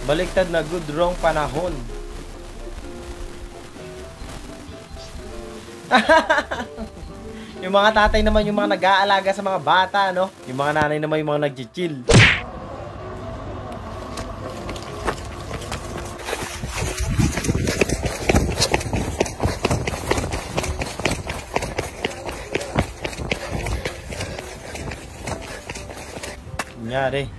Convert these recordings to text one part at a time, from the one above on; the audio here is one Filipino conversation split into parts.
Baliktad na good wrong panahon. Yung mga tatay naman yung mga nag-aalaga sa mga bata, no? Yung mga nanay naman yung mga nag-chill. Nangyari.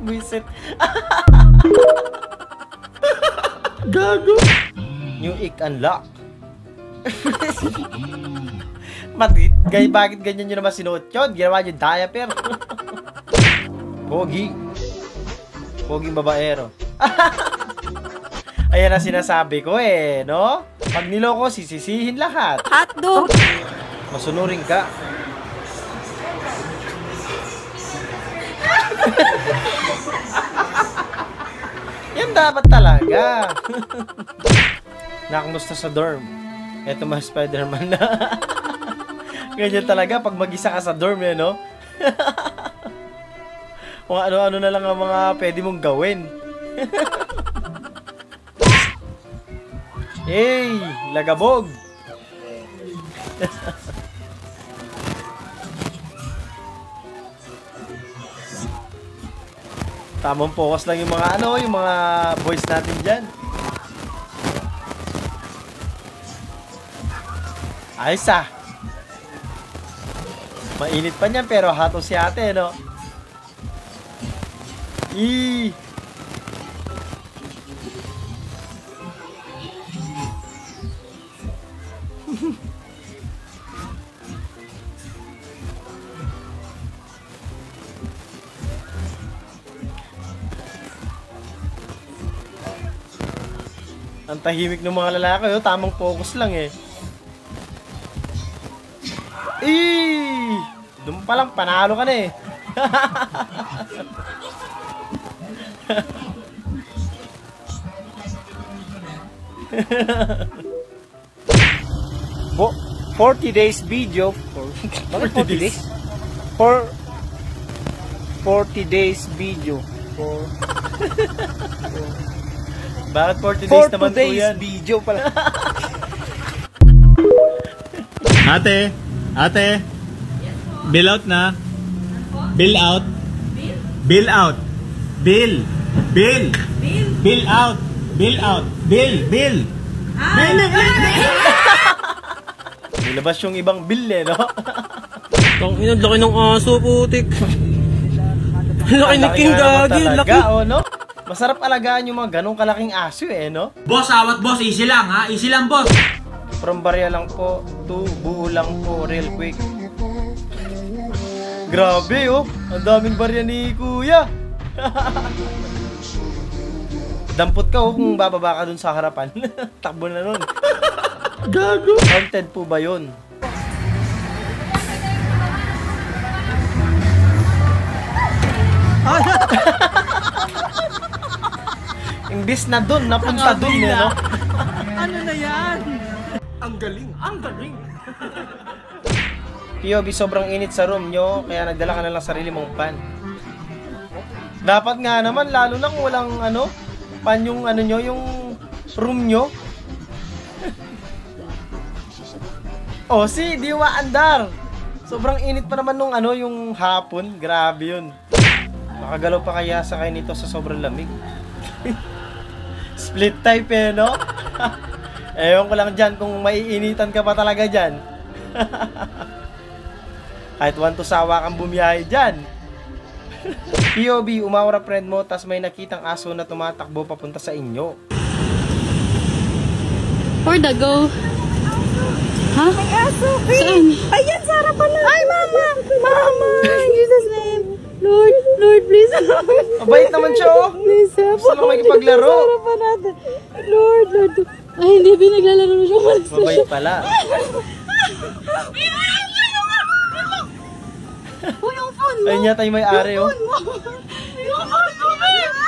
Buisit. Gago. New ick unlock. Bakit ganyan nyo naman sinuot yun? Ginawa nyo diaper. Pogi. Poging babaero. Ayan ang sinasabi ko eh, no? Pag niloko, sisisihin lahat. Hotdog! Masunurin ka. Yan dapat talaga. Nakamusta sa dorm. Eto mga Spider-Man na. Ganyan talaga pag mag-isa ka sa dorm eh, no? Kung ano-ano na lang ang mga pwede mong gawin. Hey, lagabog. Tamang focus lang yung mga yung mga boys natin dyan. Ayos ah. Mainit pa niyan pero hato si ate, no? Ang tahimik ng mga lalaki, oh, tamang focus lang eh. Doon pa lang, panalo ka na eh. 40 days video. Bakit 40 days? 40 days video. Bakit 40 days naman po yan? 40 days video pala. Ate. Bill out na. Bill out. Bill out. Bill out. Bill out. Bill. Nilabas yung ibang bill eh, no? Tang ina, laki ng aso, putik. Laki ng king gagi, laki. No? Masarap alagaan yung mga ganong kalaking aso eh, no? Boss, awat boss. Easy lang ha. Easy lang boss. From barya lang po to buo lang po real quick. Grabe oh. Ang daming barya ni kuya. Dampot ka oh kung bababa ka dun sa harapan. Takbo na nun. Gago. Haunted po ba yun? Imbis na dun, napunta dun eh, no? Ano na yan? Ang galing. POV, sobrang init sa room nyo, kaya nagdala ka na lang sarili mong pan. Dapat nga naman, lalo na kung walang pan yung nyo, yung room nyo. Oh, di maandar. Sobrang init pa naman nung yung hapon. Grabe yun. Makagalaw pa kaya sa kayo nito sa sobrang lamig. Split type eh, no? Ewan ko lang dyan kung maiinitan ka pa talaga dyan. Kahit want to sawa kang bumiyahe dyan. POV, umawara friend mo, tas may nakitang aso na tumatakbo papunta sa inyo. Where the go? Ha? May aso. Saan? Ayan, sa harapan na. Ay, mama. Mama. In Jesus' name. Lord, please. Mabait naman siya, oh. Please, gusto lang makipaglaro. Sa harapan natin. Lord. Ay, hindi. Pinaglalaro na siya. Mabait pala. Yung phone mo. Ayun yata yung may-ari, oh. Yung phone mo, babe.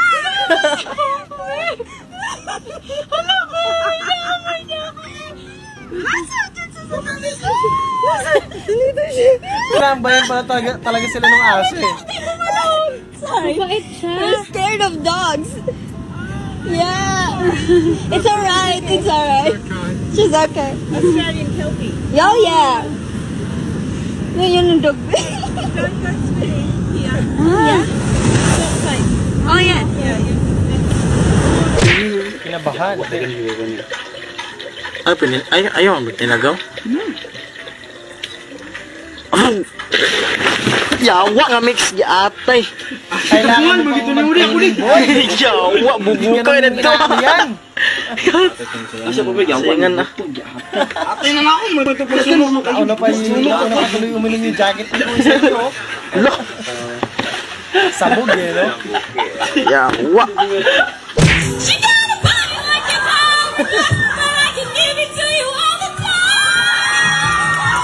Hala, babe. Aso dyan sa Kinambayan pala talaga sila ng aso eh. Sorry. Mabait siya. We're scared of dogs. Yeah. It's alright. It's alright. She's okay. Australian Kelpie. Oh, yeah. Yun yung dog. Yeah. Yeah. Don't fight. Oh, yeah. Yeah, yeah. Kinabahan. Ayaw mo tinagaw? Yawa nga mix atay. Kailangan mo pang mag-training, boy. Yawa, bubukay na ito. Yan. Asa po ba? Yawa na. Ako na pa tuloy uminom yung jacket ko sa inyo. Sabog eh, no? Yawa.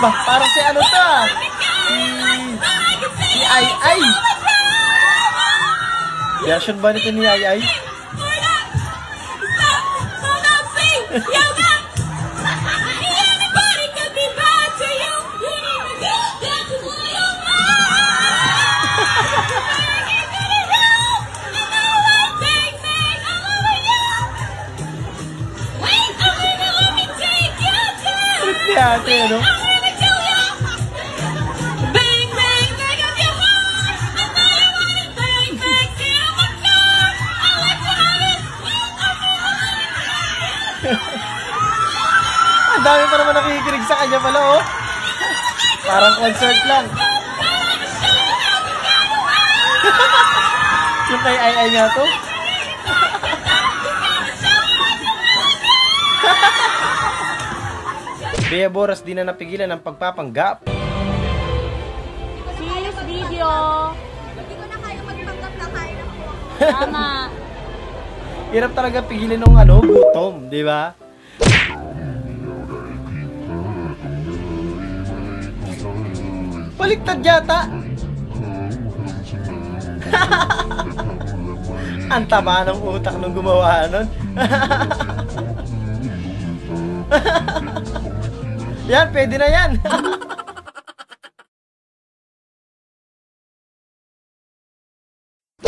Parang si ano to ah. Si Ai Ai. Version ba nito ni Ai Ai? Trip ni ate, no? Ang dami pa naman nakikinig sa kanya pala, oh. Parang concert lang. Yung kay Ai Ai nga to. Bea Boras di na napigilan ang pagpapanggap. Serious video. Hindi ko na kayo magpanggap na kayo ng Tama. Hirap talaga pigilan ng gutom, di ba? Baliktad yata. Ang taba ng utak nung gumawa nun. Yan, pwede na yan.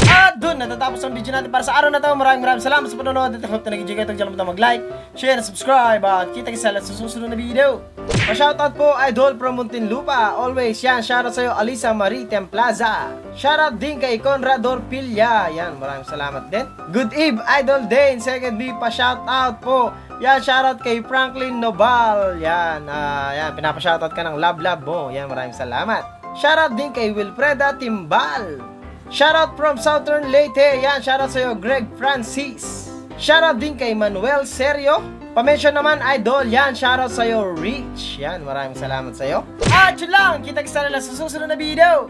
At doon, natatapos ang video natin para sa araw na to. Maraming salamat sa panonood. At I hope na nag-enjoy kayo. Huwag kalimutan mag-like, share, and subscribe. At kita kita sa susunod na video. Pa-shoutout po, Idol from Muntinlupa. Always yan, shoutout sa'yo, Alisa Maritem Plaza. Shoutout din kay Conrad Orpilla. Yan, maraming salamat din. Good Eve, Idol Dane. Second B, pa-shoutout po. Yan, shoutout kay Franklin Nobal. Yan, pinapa-shoutout ka ng love mo. Yan, maraming salamat. Shoutout din kay Wilfreda Timbal. Shoutout from Southern Leyte. Yan, shoutout sa'yo, Greg Francis. Shoutout din kay Manuel Serio. Pa-mention naman, Idol. Yan, shoutout sa'yo, Rich. Yan, maraming salamat sa'yo. At yun lang, kita-kita na lang sa susunod na video.